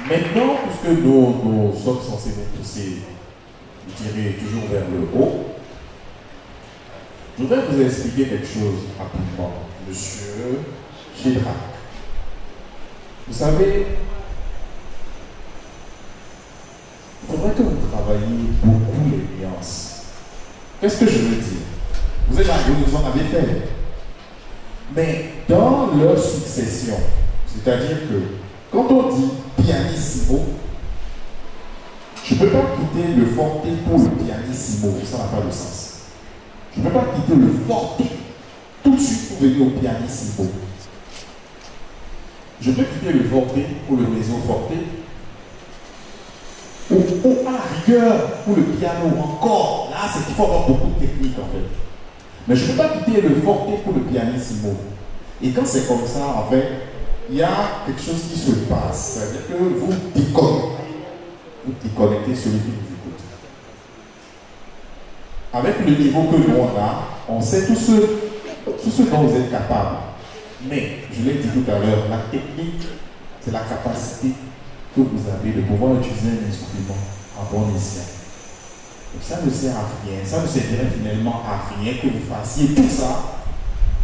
Maintenant, puisque nous sommes censés nous pousser, tirer toujours vers le haut, je voudrais vous expliquer quelque chose rapidement. Monsieur Chirac, vous savez, il faudrait que vous travailliez beaucoup les nuances. Qu'est-ce que je veux dire? Vous êtes vous en avez fait. Mais dans leur succession, c'est-à-dire que quand on dit pianissimo, je ne peux pas quitter le forte pour le pianissimo, ça n'a pas de sens. Je ne peux pas quitter le forte tout de suite pour venir au pianissimo. Je peux quitter le forte pour le mezzo forte, ou à rigueur pour le piano encore. Là, c'est qu'il faut avoir beaucoup de technique en fait. Mais je ne peux pas quitter le forte pour le pianissimo. Et quand c'est comme ça, en fait, il y a quelque chose qui se passe. C'est-à-dire que vous déconnectez celui qui vous écoute. Avec le niveau que nous on sait tout ce dont vous êtes capable. Mais, je l'ai dit tout à l'heure, la technique, c'est la capacité que vous avez de pouvoir utiliser un instrument à bon escient. Donc ça ne sert à rien, ça ne servirait finalement à rien que vous fassiez tout ça,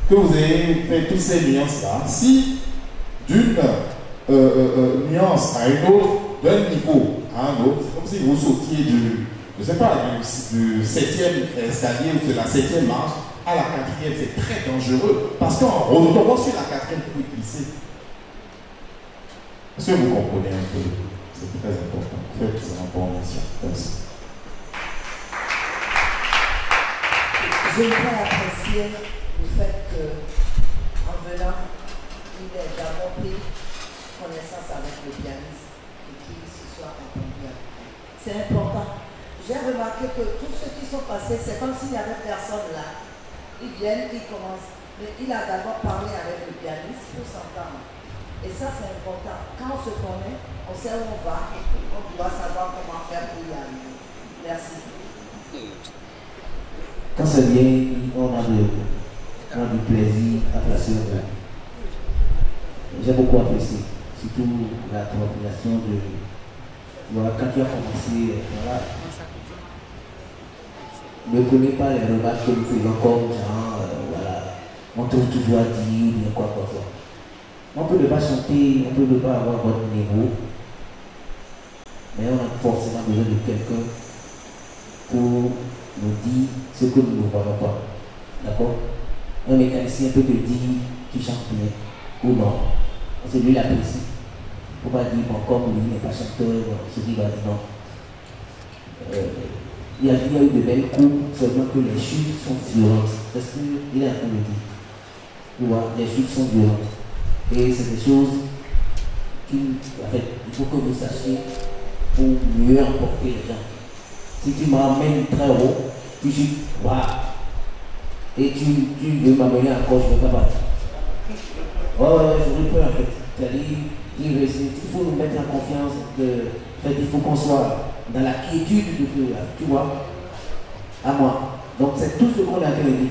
que vous ayez fait toutes ces nuances-là, si d'une nuance à une autre, d'un niveau à un autre, c'est comme si vous sautiez je ne sais pas, du 7e escalier ou de la 7e marche à la 4e, c'est très dangereux, parce qu'en retombant sur la 4e, vous pouvez glisser. Est-ce que vous comprenez un peu? C'est très important. Faites un bon mission. Merci. Je voudrais apprécier le fait qu'en venant, il ait d'abord pris connaissance avec le pianiste et qu'il se soit entendu. C'est important. J'ai remarqué que tous ceux qui sont passés, c'est comme s'il n'y avait personne là. Ils viennent, ils commencent. Mais il a d'abord parlé avec le pianiste pour s'entendre. Et ça, c'est important. Quand on se connaît, on sait où on va, on doit savoir comment faire pour y arriver. Merci. Quand ça vient, on a du plaisir à placer le mot. J'ai beaucoup apprécié, surtout la coordination de. Voilà, quand tu as commencé, voilà, ne prenez pas les remarques que nous faisons comme genre, voilà, on te doit dire, bien quoi. On peut ne pas chanter, on peut ne pas avoir votre niveau, mais on a forcément besoin de quelqu'un pour nous dire ce que nous ne voyons pas. D'accord? Un mécanicien peut te dire tu chantes bien ou non. C'est lui l'apprécie. Il ne faut pas dire bon, comme lui n'est pas chanteur, ce qui va dire non. Il y a eu de belles coupes, seulement que les chutes sont violentes. C'est ce qu'il est en train de dire. Tu vois, les chutes sont violentes. Et c'est des choses en fait, il faut que vous sachiez pour mieux emporter les gens. Si tu m'emmènes très haut, tu dis waouh, et tu veux m'amener encore, je ne veux pas battre. Ouais, je veux pas en fait. C'est-à-dire, il faut nous mettre en confiance. Il faut qu'on soit dans la quiétude de Dieu, tu vois, à moi. Donc c'est tout ce qu'on a dit.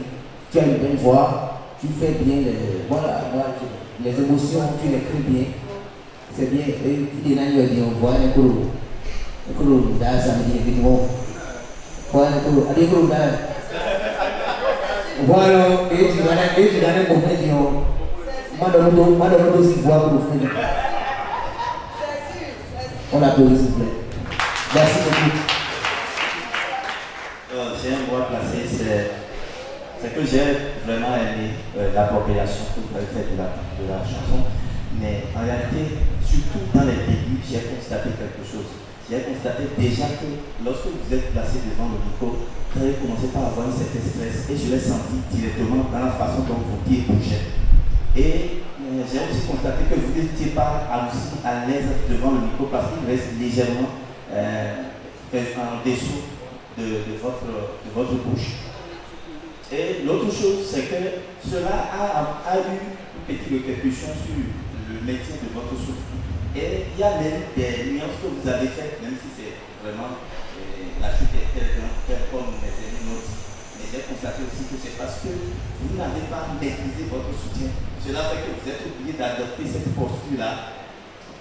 Tu as une bonne voix, tu fais bien les émotions, tu les crées bien. C'est bien. Et puis les gens disent, on voit un coup. Là, ça me dit, évidemment. Voilà, allez, voilà, et tu vas aller comprendre, moi, dans le aussi voix pour le faire. On applaudit, s'il vous plaît. Merci beaucoup. J'ai un mot à placer, c'est que j'ai vraiment aimé l'appropriation que vous avez faite de la chanson. Mais en réalité, surtout dans les débuts, j'ai constaté quelque chose. J'ai constaté déjà que lorsque vous êtes placé devant le micro, vous avez commencé par avoir un certain stress et je l'ai senti directement dans la façon dont vos pieds bougeaient. Et j'ai aussi constaté que vous n'étiez pas aussi à l'aise devant le micro parce qu'il reste légèrement en dessous de votre bouche. Et l'autre chose, c'est que cela a eu une petite répercussion sur le métier de votre souffle. Et il y a même des nuances que vous avez faites, même si c'est vraiment la chute est telle comme les notes. Mais j'ai constaté aussi que c'est parce que vous n'avez pas maîtrisé votre soutien. Cela fait que vous êtes obligé d'adopter cette posture-là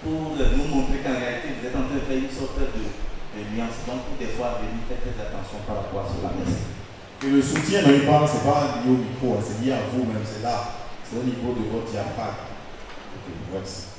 pour nous montrer qu'en réalité vous êtes en train de faire une sorte de nuance. Donc, des fois, venez faire très attention par rapport à cela. Merci. Et le soutien dont il parle, ce n'est pas lié au micro, c'est lié à vous-même, c'est là, c'est au niveau de votre diaphragme. Ok, merci.